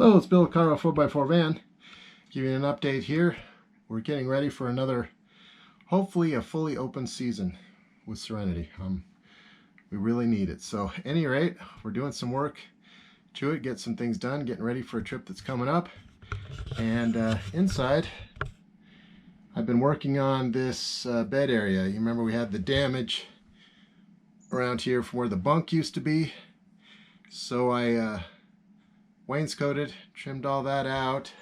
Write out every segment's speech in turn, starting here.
Hello, it's Bill Caro 4x4 Van. Giving you an update here. We're getting ready for another, hopefully a fully open season with Serenity. We really need it. So at any rate, we're doing some work to it, get some things done, getting ready for a trip that's coming up. And inside, I've been working on this bed area. You remember we had the damage around here from where the bunk used to be. So I wainscoted, trimmed all that out,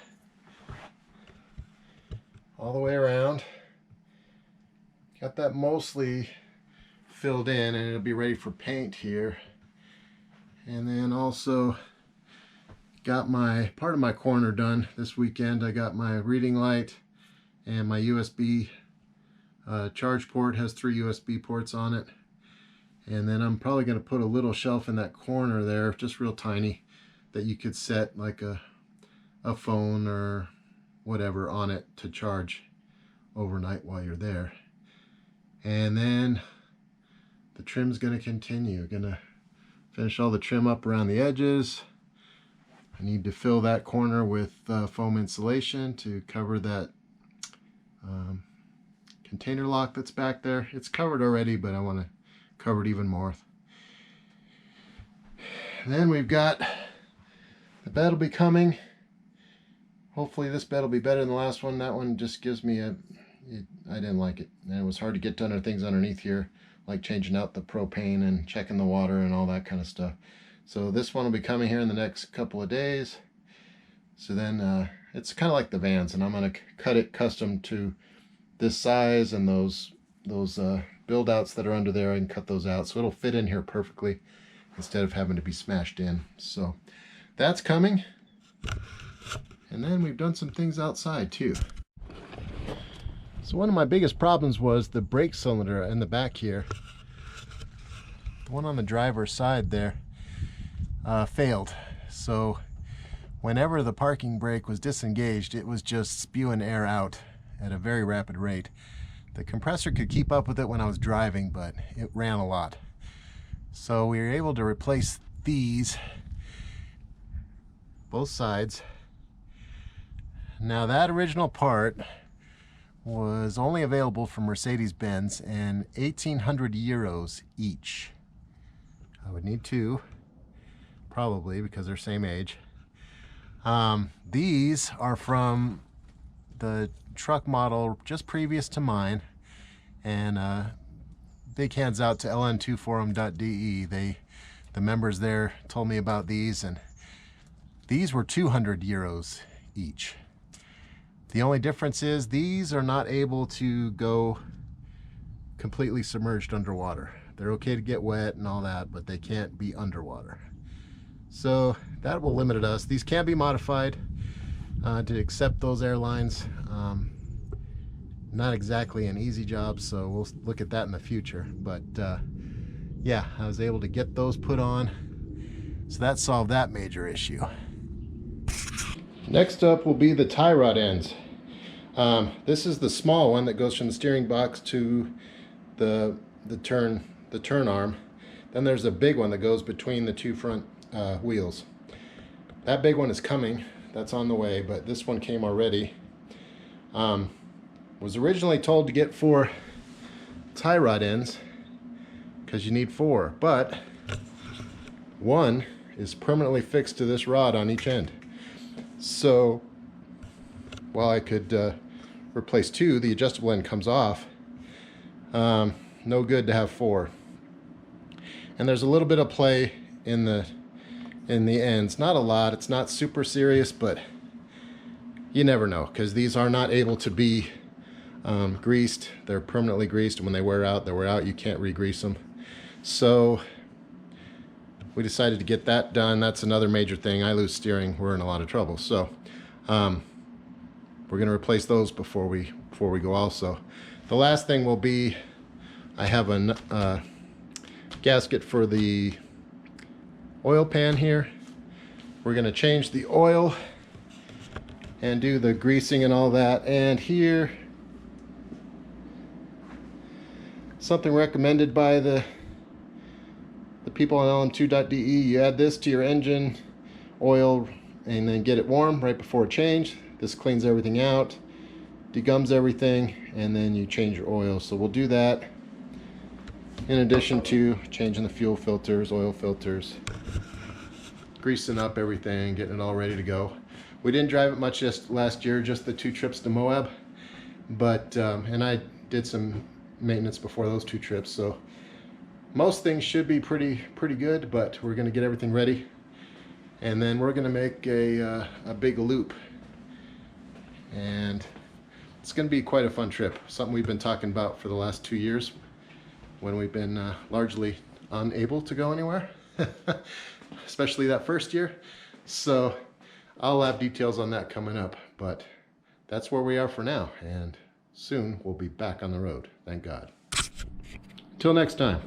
all the way around. Got that mostly filled in and it'll be ready for paint here. And then also got my part of my corner done this weekend. I got my reading light and my USB charge port. Has 3 USB ports on it. And then I'm probably going to put a little shelf in that corner there, just real tiny, that you could set like a phone or whatever on it to charge overnight while you're there. And then the trim's going to continue. Going to finish all the trim up around the edges. I need to fill that corner with foam insulation to cover that container lock that's back there. It's covered already, but I want to cover it even more. Then we've got the bed will be coming. Hopefully this bed will be better than the last one. That one just gives me I didn't like it. And it was hard to get done things underneath here, like changing out the propane and checking the water and all that kind of stuff. So this one will be coming here in the next couple of days. So then it's kind of like the Vans, and I'm going to cut it custom to this size, and those build outs that are under there, I can cut those out so it'll fit in here perfectly instead of having to be smashed in. So that's coming. And then we've done some things outside too. So one of my biggest problems was the brake cylinder in the back here. The one on the driver's side there failed. So whenever the parking brake was disengaged, it was just spewing air out at a very rapid rate. The compressor could keep up with it when I was driving, but it ran a lot. So we were able to replace these, both sides. Now that original part was only available from Mercedes-Benz and 1,800 euros each. I would need 2, probably, because they're same age. These are from the truck model just previous to mine, and big hands out to ln2forum.de. The members there told me about these, and these were 200 euros each. The only difference is these are not able to go completely submerged underwater. They're okay to get wet and all that, but they can't be underwater. So that will limit us. These can be modified to accept those airlines. Not exactly an easy job, so we'll look at that in the future. But yeah, I was able to get those put on, so that solved that major issue. Next up will be the tie rod ends. This is the small one that goes from the steering box to the turn arm. Then there's a big one that goes between the 2 front wheels. That big one is coming. That's on the way, but this one came already. Was originally told to get 4 tie rod ends because you need 4, but 1 is permanently fixed to this rod on each end. So while I could replace 2, the adjustable end comes off. No good to have 4. And there's a little bit of play in the ends. Not a lot. It's not super serious, but you never know, because these are not able to be greased. They're permanently greased, and when they wear out, You can't re-grease them. So we decided to get that done. That's another major thing. I lose steering, we're in a lot of trouble. So we're going to replace those before we go also. The last thing will be, I have a gasket for the oil pan here. We're going to change the oil and do the greasing and all that. And here, something recommended by the people on ln2.de, you add this to your engine oil and then get it warm right before a change. This cleans everything out, degums everything, and then you change your oil. So we'll do that in addition to changing the fuel filters, oil filters, greasing up everything, getting it all ready to go. We didn't drive it much just last year, just the 2 trips to Moab, but and I did some maintenance before those 2 trips, so most things should be pretty good. But we're going to get everything ready, and then we're going to make a big loop, and it's going to be quite a fun trip. Something we've been talking about for the last 2 years when we've been largely unable to go anywhere, especially that first year. So I'll have details on that coming up, but that's where we are for now, and soon we'll be back on the road, thank God. Till next time.